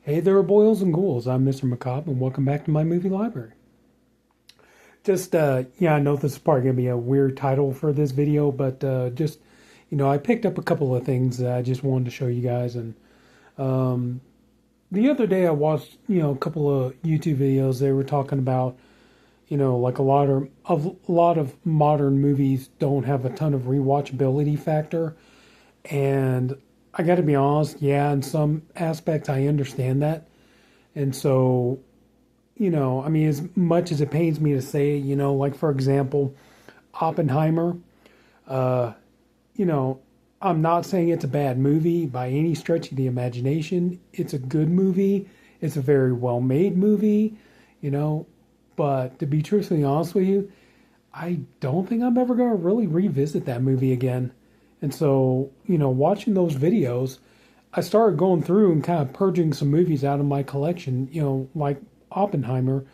Hey there, boils and ghouls. I'm Mr. Macabre, and welcome back to my movie library. I know this is probably going to be a weird title for this video, but I picked up a couple of things that I just wanted to show you guys. And the other day I watched, a couple of YouTube videos. They were talking about, like a lot of modern movies don't have a ton of rewatchability factor. And I got to be honest, yeah, in some aspects I understand that. And so, as much as it pains me to say it, like for example, Oppenheimer, uh, you know, I'm not saying it's a bad movie by any stretch of the imagination. It's a good movie. It's a very well made movie, you know, but to be truthfully honest with you, I don't think I'm ever going to really revisit that movie again. And so, watching those videos, I started going through and kind of purging some movies out of my collection, like Oppenheimer,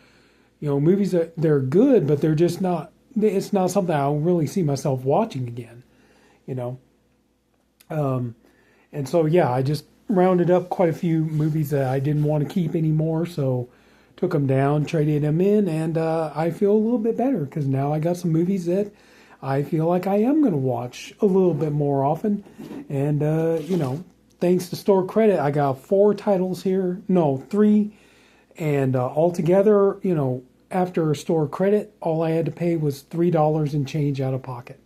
movies that they're good, but they're just not, it's not something I'll really see myself watching again, you know. Um, and so, yeah, I just rounded up quite a few movies that I didn't want to keep anymore. So took them down, traded them in, and I feel a little bit better because now I got some movies that I feel like I am going to watch a little bit more often. And, thanks to store credit, I got 4 titles here. No, 3. And altogether, after store credit, all I had to pay was $3 and change out of pocket.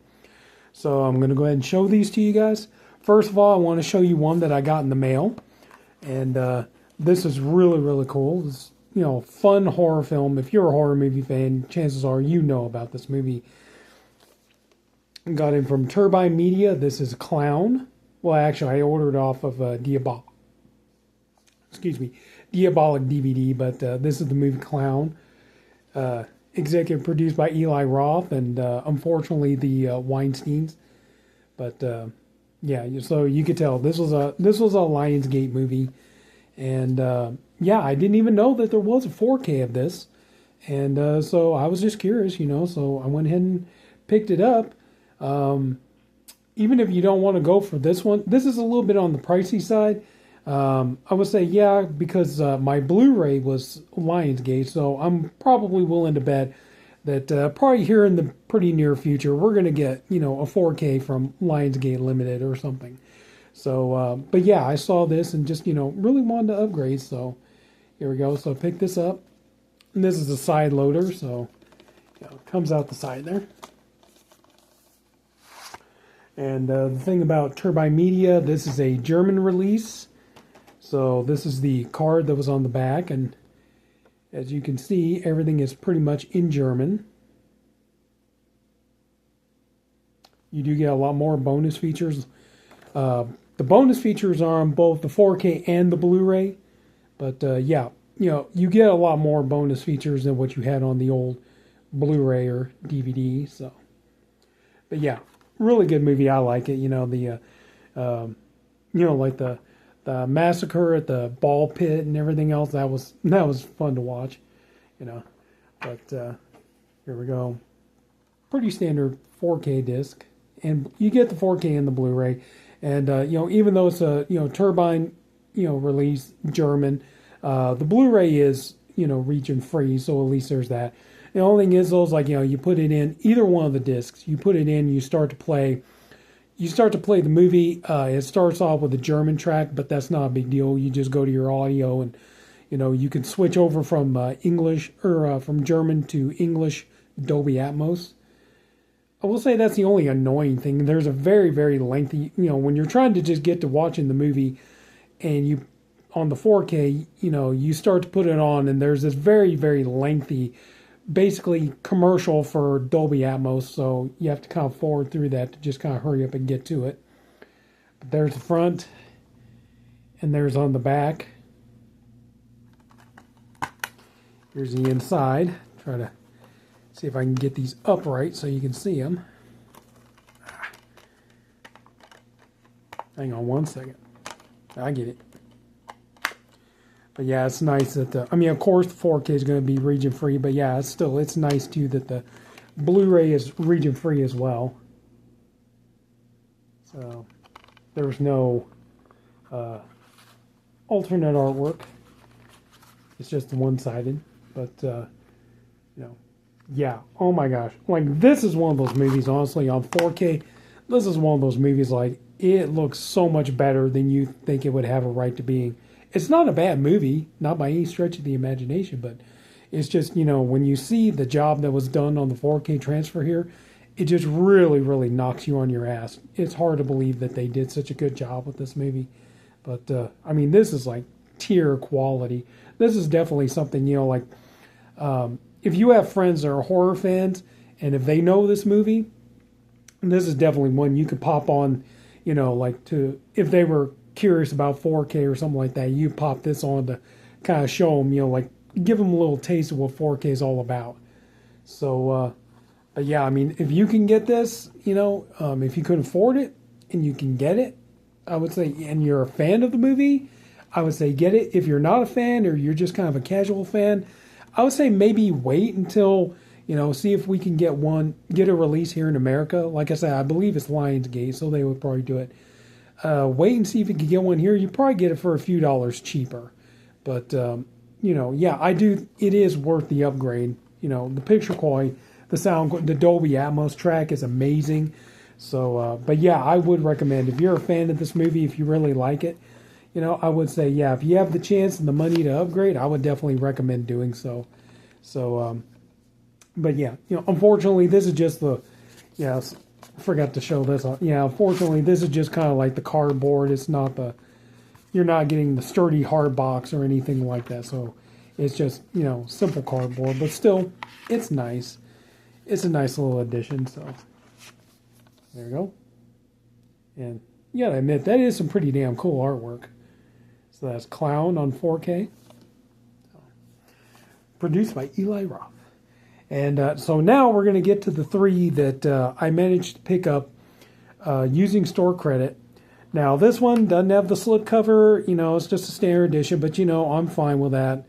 So I'm going to go ahead and show these to you guys. First of all, I want to show you one that I got in the mail. And this is really, really cool. It's, fun horror film. If you're a horror movie fan, chances are you know about this movie. Got it from Turbine Media. This is Clown. Well, actually, I ordered off of Diabolic DVD, but this is the movie Clown. Executive produced by Eli Roth and unfortunately the Weinsteins. But yeah, so you could tell this was a Lionsgate movie, and yeah, I didn't even know that there was a 4K of this, and so I was just curious, so I went ahead and picked it up. Even if you don't want to go for this one, this is a little bit on the pricey side. I would say, yeah, because my Blu-ray was Lionsgate, so I'm probably willing to bet that probably here in the pretty near future, we're going to get, a 4K from Lionsgate Limited or something. So, but yeah, I saw this and just, really wanted to upgrade. So here we go. So I picked this up. And this is a side loader, so it comes out the side there. And the thing about Turbine Media, this is a German release. So this is the card that was on the back, and as you can see, everything is pretty much in German. You do get a lot more bonus features. The bonus features are on both the 4K and the Blu-ray, but yeah, you get a lot more bonus features than what you had on the old Blu-ray or DVD. So, but yeah, really good movie. I like it. Like the massacre at the ball pit and everything else. That was fun to watch, But here we go. Pretty standard 4K disc, and you get the 4K and the Blu-ray. And even though it's a Turbine release German, the Blu-ray is region free, so at least there's that. The only thing is, those you put it in either one of the discs. You put it in, you start to play. You start to play the movie. It starts off with a German track, but that's not a big deal. You just go to your audio, and you can switch over from English or from German to English Dolby Atmos. I will say that's the only annoying thing. There's a very, very lengthy. When you're trying to just get to watching the movie, and you on the 4K, you start to put it on, and there's this very, very lengthy, basically commercial for Dolby Atmos, so you have to kind of forward through that to just kind of hurry up and get to it. But there's the front, and there's on the back. Here's the inside. Try to see if I can get these upright so you can see them. Hang on one second. I get it. But yeah, it's nice that of course the 4K is going to be region free, but yeah, it's nice too that the Blu-ray is region free as well. So there's no alternate artwork. It's just one-sided, but you know, yeah. Oh my gosh, like this is one of those movies. Honestly, on 4K, this is one of those movies. Like it looks so much better than you think it would have a right to being. It's not a bad movie, not by any stretch of the imagination, but it's just, when you see the job that was done on the 4K transfer here, it just really, really knocks you on your ass. It's hard to believe that they did such a good job with this movie. But, I mean, this is like tier quality. This is definitely something, like, if you have friends that are horror fans, and if they know this movie, this is definitely one you could pop on, if they were curious about 4K or something like that, you pop this on to kind of show them, like, give them a little taste of what 4K is all about. So, but yeah, I mean, if you can get this, if you could afford it and you can get it, I would say, and you're a fan of the movie, I would say get it. If you're not a fan or you're just kind of a casual fan, I would say maybe wait until, see if we can get a release here in America. Like I said, I believe it's Lionsgate, so they would probably do it. Wait and see if you can get one here. You probably get it for a few dollars cheaper. But, yeah, it is worth the upgrade. The picture quality, the sound, the Dolby Atmos track is amazing. So, but yeah, I would recommend, if you're a fan of this movie, if you really like it, I would say, yeah, if you have the chance and the money to upgrade, I would definitely recommend doing so. So, but yeah, unfortunately, this is just forgot to show this. Yeah, unfortunately, this is just kind of like the cardboard. It's not you're not getting the sturdy hard box or anything like that. So it's just, simple cardboard, but still, it's nice. It's a nice little addition. So there you go. And you gotta admit, that is some pretty damn cool artwork. So that's Clown on 4K. So, produced by Eli Roth. And so now we're going to get to the three that I managed to pick up using store credit. Now, this one doesn't have the slipcover. It's just a standard edition, but, I'm fine with that.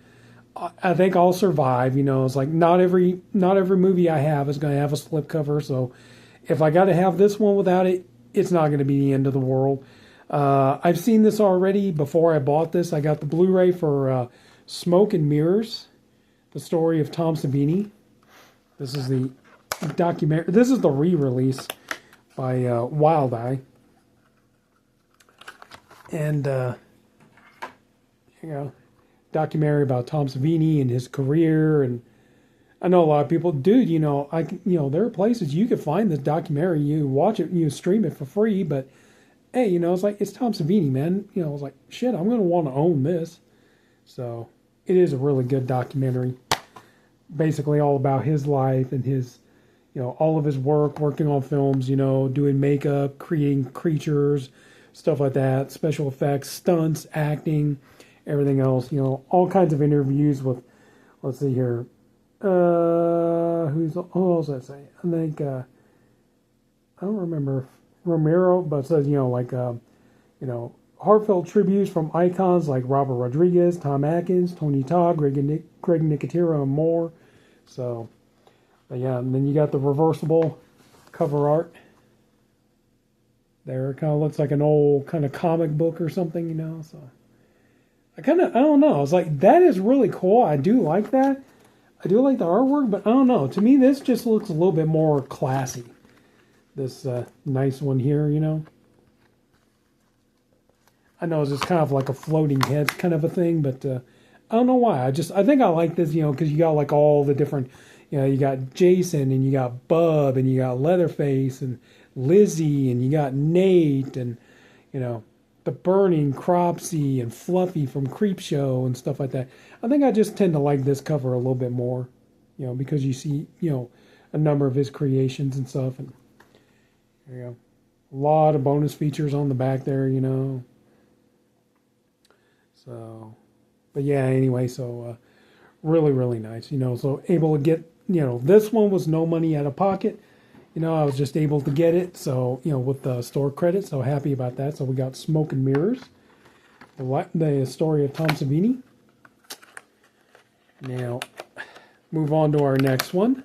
I think I'll survive. It's like not every movie I have is going to have a slipcover. So if I got to have this one without it, it's not going to be the end of the world. I've seen this already before I bought this. I got the Blu-ray for Smoke and Mirrors, the story of Tom Savini. This is the documentary. This is the re-release by Wild Eye. And documentary about Tom Savini and his career. And I know a lot of people, dude, there are places you can find this documentary. You watch it, you stream it for free, but hey, it's like, it's Tom Savini, man. It's like, shit, I'm going to want to own this. So it is a really good documentary. Basically all about his life and his, all of his work, working on films, doing makeup, creating creatures, stuff like that, special effects, stunts, acting, everything else, all kinds of interviews with, let's see here, who else did I say? I think, I don't remember Romero, but it says, heartfelt tributes from icons like Robert Rodriguez, Tom Atkins, Tony Todd, Greg Nicotero, and more. So, but yeah, and then you got the reversible cover art. There, it kind of looks like an old kind of comic book or something, so. I don't know. I was like, that is really cool. I do like that. I do like the artwork, but I don't know. To me, this just looks a little bit more classy. This nice one here, I know it's just kind of like a floating head kind of a thing, but I don't know why. I think I like this, because you got like all the different, you got Jason and you got Bub and you got Leatherface and Lizzie and you got Nate and, the Burning, Cropsy, and Fluffy from Creepshow and stuff like that. I think I just tend to like this cover a little bit more, because you see, a number of his creations and stuff. And there you go. A lot of bonus features on the back there, So, but yeah, anyway, so really, really nice, so able to get, this one was no money out of pocket. I was just able to get it, so, with the store credit, so happy about that. So we got Smoke and Mirrors, the story of Tom Savini. Now, move on to our next one.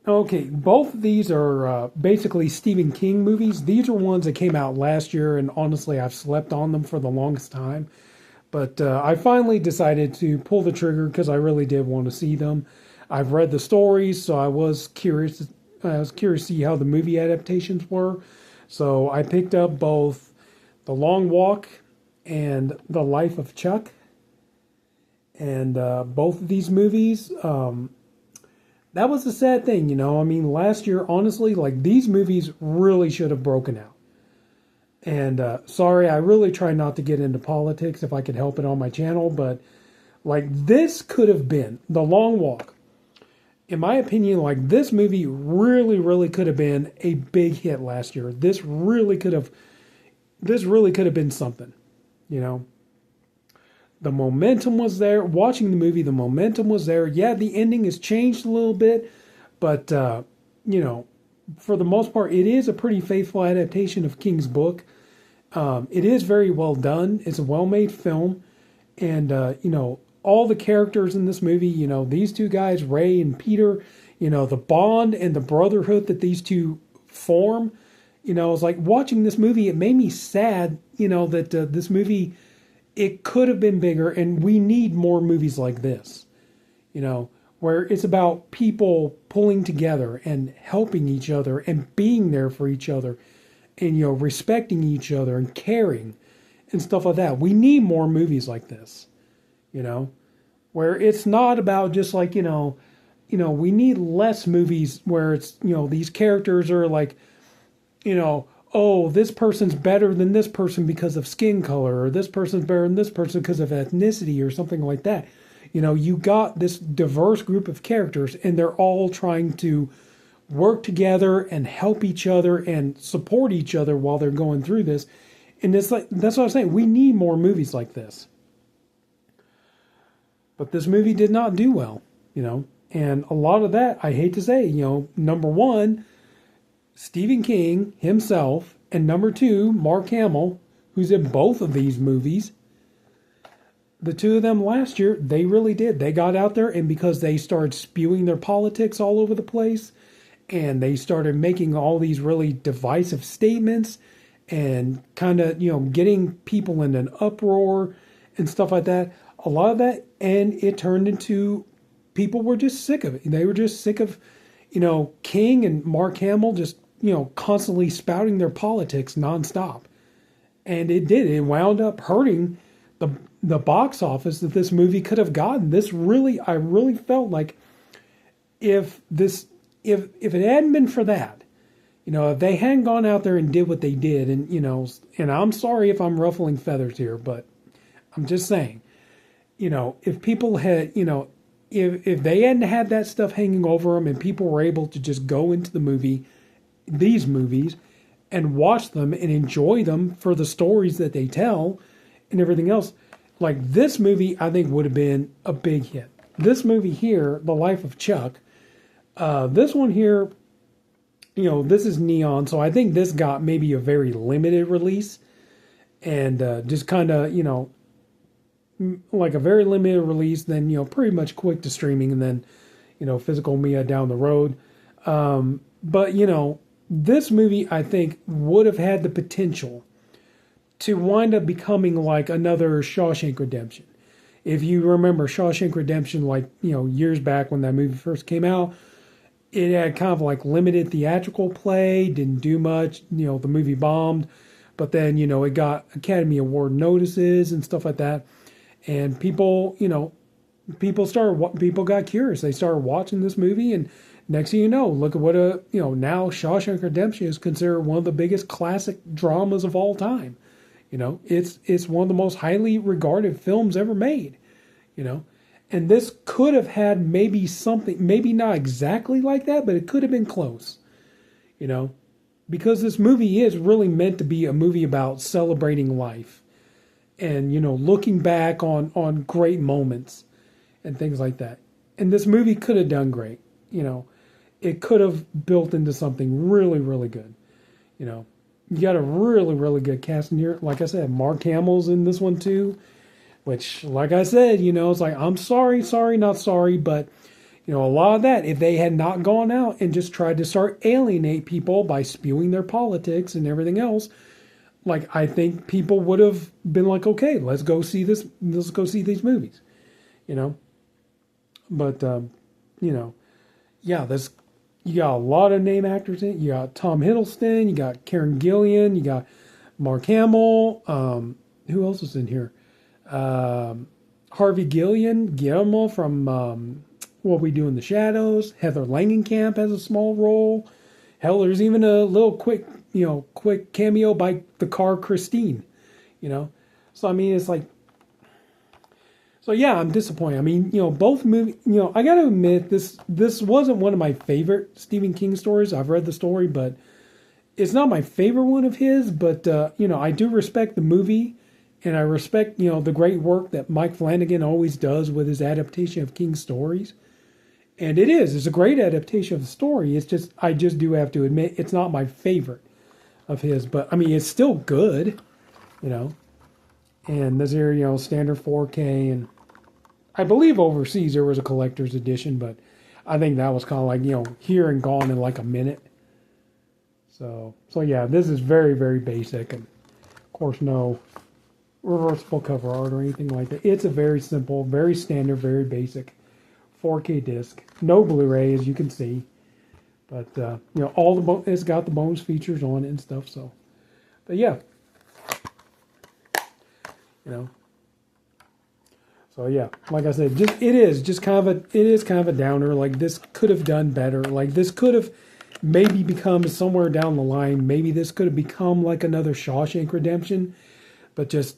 Okay, both of these are basically Stephen King movies. These are ones that came out last year, and honestly, I've slept on them for the longest time. But I finally decided to pull the trigger because I really did want to see them. I've read the stories, so I was curious. I was curious to see how the movie adaptations were. So I picked up both The Long Walk and The Life of Chuck. And both of these movies, that was the sad thing, you know. I mean, last year, honestly, like these movies really should have broken out. And sorry, I really try not to get into politics if I could help it on my channel, but like this could have been The Long Walk. In my opinion, like this movie really, really could have been a big hit last year. This really could have been something, you know. The momentum was there. Watching the movie, the momentum was there. Yeah, the ending has changed a little bit, but you know, for the most part, it is a pretty faithful adaptation of King's book. It is very well done. It's a well-made film, and you know, all the characters in this movie, you know, these two guys, Ray and Peter, you know, the bond and the brotherhood that these two form, you know, it's like watching this movie. It made me sad, you know, that this movie, it could have been bigger, and we need more movies like this, you know, where it's about people pulling together and helping each other and being there for each other and, you know, respecting each other and caring and stuff like that. We need more movies like this, you know, where it's not about just like, you know, we need less movies where it's, you know, these characters are like, you know, oh, this person's better than this person because of skin color, or this person's better than this person because of ethnicity or something like that. You know, you got this diverse group of characters and they're all trying to work together and help each other and support each other while they're going through this. And it's like, that's what I'm saying. We need more movies like this. But this movie did not do well, you know, and a lot of that, I hate to say, you know, number one, Stephen King himself, and number two, Mark Hamill, who's in both of these movies. The two of them last year, they really did. They got out there, and because they started spewing their politics all over the place, and they started making all these really divisive statements, and kind of, you know, getting people in an uproar and stuff like that. A lot of that, and it turned into, people were just sick of it. They were just sick of, you know, King and Mark Hamill just, you know, constantly spouting their politics nonstop. And it did. It wound up hurting the box office that this movie could have gotten. This really, I really felt like if it hadn't been for that, you know, if they hadn't gone out there and did what they did, and, you know, and I'm sorry if I'm ruffling feathers here, but I'm just saying, you know, if people had, you know, if they hadn't had that stuff hanging over them and people were able to just go into these movies and watch them and enjoy them for the stories that they tell and everything else, like this movie, I think would have been a big hit. This movie here, The Life of Chuck, this one here, you know, this is Neon, so I think this got maybe a very limited release and just kind of, you know, like a very limited release, then, you know, pretty much quick to streaming, and then, you know, physical media down the road. But, you know, this movie, I think, would have had the potential to wind up becoming like another Shawshank Redemption. If you remember Shawshank Redemption, like, you know, years back when that movie first came out, it had kind of like limited theatrical play, didn't do much, you know, the movie bombed, but then, you know, it got Academy Award notices and stuff like that. And people, you know, people got curious. They started watching this movie, and next thing you know, look at what you know, now Shawshank Redemption is considered one of the biggest classic dramas of all time. You know, it's one of the most highly regarded films ever made, you know. And this could have had maybe something, maybe not exactly like that, but it could have been close, you know, because this movie is really meant to be a movie about celebrating life and, you know, looking back on great moments and things like that. And this movie could have done great, you know. It could have built into something really, really good, you know. You got a really, really good cast in here. Like I said, Mark Hamill's in this one too, which, like I said, you know, it's like, I'm sorry, not sorry, but, you know, a lot of that, if they had not gone out and just tried to start alienate people by spewing their politics and everything else, like I think people would have been like, okay, let's go see this. Let's go see these movies, you know. But you know, yeah, this you got a lot of name actors in it. You got Tom Hiddleston, you got Karen Gillan, you got Mark Hamill. Who else is in here? Harvey Guillermo from What We Do in the Shadows. Heather Langenkamp has a small role. Hell, there's even a little quick cameo by the car Christine, you know. So I mean, it's like, so yeah, I'm disappointed. I mean, both movies. I got to admit this wasn't one of my favorite Stephen King stories. I've read the story, but it's not my favorite one of his. But I do respect the movie. And I respect, the great work that Mike Flanagan always does with his adaptation of King's stories. And it's a great adaptation of the story. It's just, I just do have to admit, it's not my favorite of his. But, I mean, it's still good, And this here, standard 4K. And I believe overseas there was a collector's edition, but I think that was kind of like, here and gone in like a minute. So yeah, this is very, very basic. And, of course, no reversible cover art or anything like that. It's a very simple, very standard, very basic 4K disc. No Blu-ray, as you can see, but it's got the bonus features on it and stuff. So, but yeah, So yeah, like I said, it is kind of a downer. Like this could have done better. Like this could have maybe become somewhere down the line. Maybe this could have become like another Shawshank Redemption, but just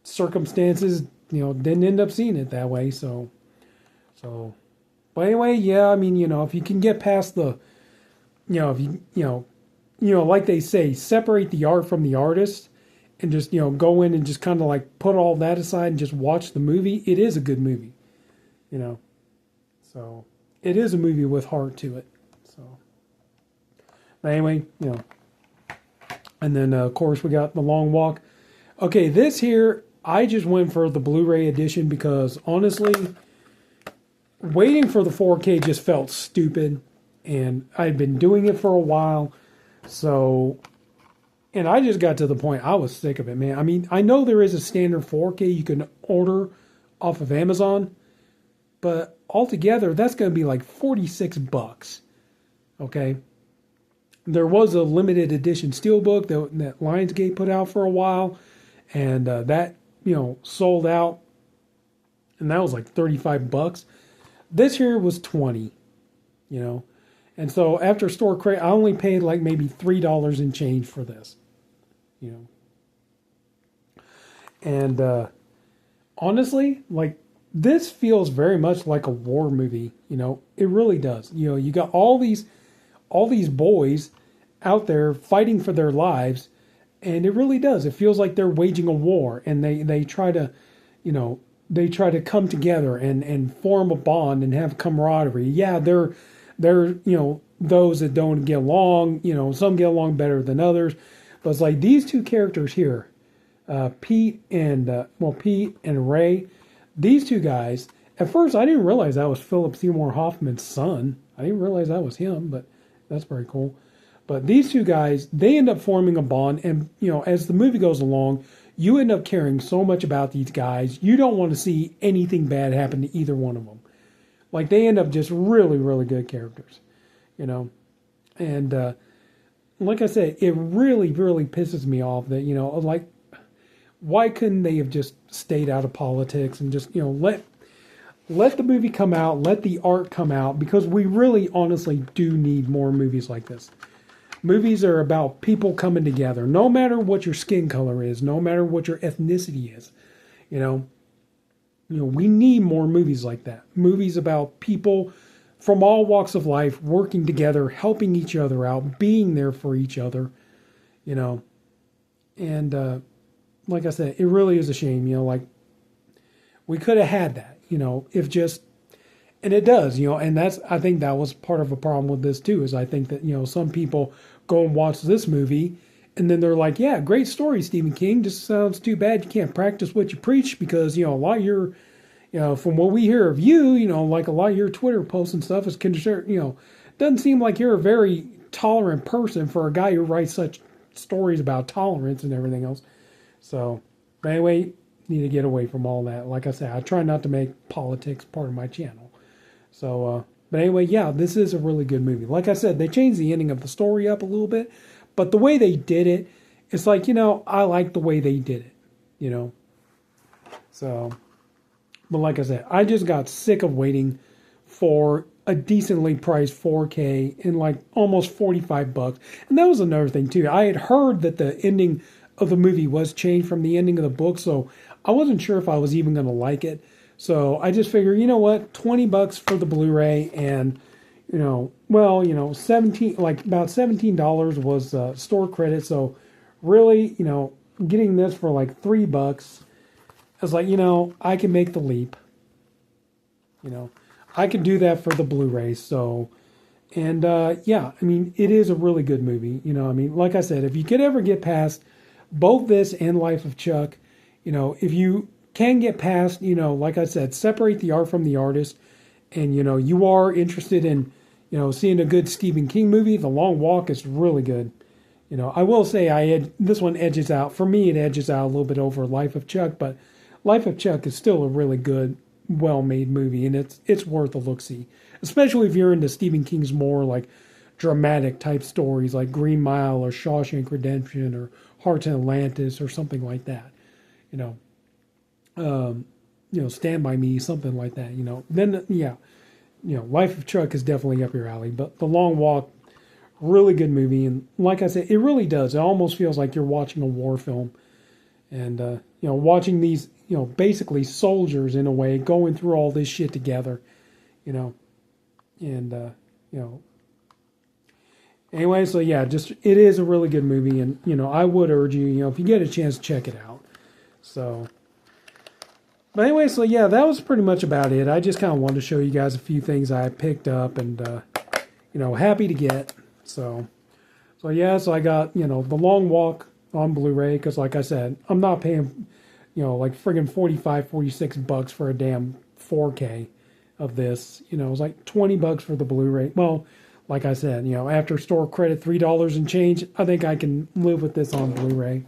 circumstances, didn't end up seeing it that way. So, but anyway, yeah, I mean, if you can get past the, if like they say, separate the art from the artist and just, go in and just kind of like put all that aside and just watch the movie, it is a good movie, so it is a movie with heart to it. So, but anyway, and then, of course, we got The Long Walk. Okay, this here, I just went for the Blu-ray edition because, honestly, waiting for the 4K just felt stupid. And I'd been doing it for a while. So, and I just got to the point, I was sick of it, man. I mean, I know there is a standard 4K you can order off of Amazon. But altogether, that's going to be like $46. Okay? There was a limited edition steelbook that Lionsgate put out for a while. And that, sold out. And that was like $35. This here was $20, And so after store credit, I only paid like maybe $3 in change for this, And honestly, like this feels very much like a war movie, It really does. You got all these boys out there fighting for their lives. And it really does. It feels like they're waging a war, and they try to, come together and form a bond and have camaraderie. Yeah, they're those that don't get along. Some get along better than others, but it's like these two characters here, Pete and Ray. These two guys. At first, I didn't realize that was Philip Seymour Hoffman's son. I didn't realize that was him, but that's very cool. But these two guys, they end up forming a bond. And, as the movie goes along, you end up caring so much about these guys. You don't want to see anything bad happen to either one of them. Like, they end up just really, really good characters, And, like I said, it really, really pisses me off that, like, why couldn't they have just stayed out of politics and just, let the movie come out, let the art come out, because we really, honestly do need more movies like this. Movies are about people coming together, no matter what your skin color is, no matter what your ethnicity is. We need more movies like that. Movies about people from all walks of life working together, helping each other out, being there for each other. And like I said, it really is a shame. Like we could have had that. If just. And it does, and I think that was part of a problem with this too, is I think that, some people go and watch this movie and then they're like, yeah, great story, Stephen King. Just sounds too bad you can't practice what you preach because, a lot of your, from what we hear of you, like a lot of your Twitter posts and stuff is concerned, doesn't seem like you're a very tolerant person for a guy who writes stories about tolerance and everything else. So, but anyway, need to get away from all that. Like I said, I try not to make politics part of my channel. So, but anyway, yeah, this is a really good movie. Like I said, they changed the ending of the story up a little bit, but the way they did it, it's like, I like the way they did it, So, but like I said, I just got sick of waiting for a decently priced 4K in like almost $45. And that was another thing too. I had heard that the ending of the movie was changed from the ending of the book, so I wasn't sure if I was even going to like it. So I just figured, you know what, $20 for the Blu-ray, and 17, like about $17 was store credit. So really, getting this for like $3, I was like, I can make the leap. I can do that for the Blu-ray. So, and yeah, I mean, it is a really good movie. Like I said, if you could ever get past both this and Life of Chuck, if you can get past, like I said, separate the art from the artist, and, you are interested in, seeing a good Stephen King movie, The Long Walk is really good. I will say this one edges out. For me, it edges out a little bit over Life of Chuck, but Life of Chuck is still a really good, well-made movie, and it's worth a look-see. Especially if you're into Stephen King's more like dramatic type stories like Green Mile or Shawshank Redemption or Hearts in Atlantis or something like that. Stand By Me, something like that. Then yeah, Life of Chuck is definitely up your alley. But The Long Walk, really good movie, and like I said, it really does. It almost feels like you're watching a war film, and watching these basically soldiers in a way going through all this shit together, and anyway, so yeah, just it is a really good movie, and I would urge you, if you get a chance, check it out. So. But anyway, so yeah, that was pretty much about it. I just kind of wanted to show you guys a few things I picked up and, happy to get. So yeah, so I got, The Long Walk on Blu-ray because, like I said, I'm not paying, like friggin' $46 for a damn 4K of this. It was like $20 for the Blu-ray. Well, like I said, after store credit, $3 and change, I think I can live with this on Blu-ray.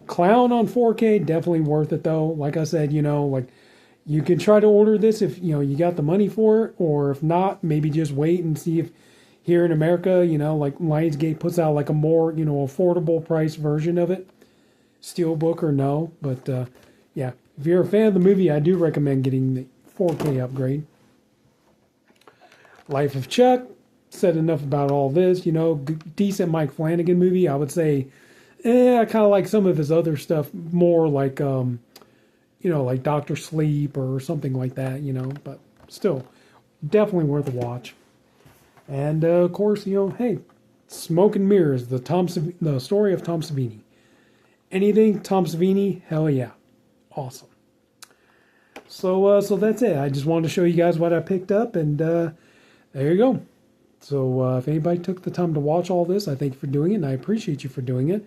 Clown on 4K, definitely worth it though. Like I said, like you can try to order this if you got the money for it, or if not, maybe just wait and see if here in America, like Lionsgate puts out like a more affordable price version of it, Steelbook or no. But yeah, if you're a fan of the movie, I do recommend getting the 4K upgrade. Life of Chuck, said enough about all this. Decent Mike Flanagan movie. I would say. I kind of like some of his other stuff more, like like Dr. Sleep or something like that, but still definitely worth a watch. And of course, hey, Smoke and Mirrors, the story of Tom Savini. Anything Tom Savini, hell yeah, awesome. So that's it. I just wanted to show you guys what I picked up, and there you go. So if anybody took the time to watch all this, I thank you for doing it, and I appreciate you for doing it.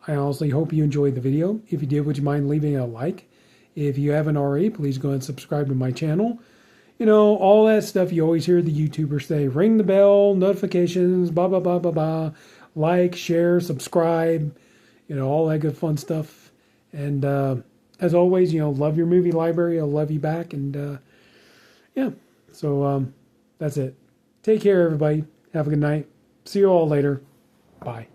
I honestly hope you enjoyed the video. If you did, would you mind leaving a like? If you haven't already, please go and subscribe to my channel. All that stuff you always hear the YouTubers say. Ring the bell, notifications, blah, blah, blah, blah, blah. Like, share, subscribe, all that good fun stuff. And as always, love your movie library. I'll love you back. And yeah, so that's it. Take care, everybody. Have a good night. See you all later. Bye.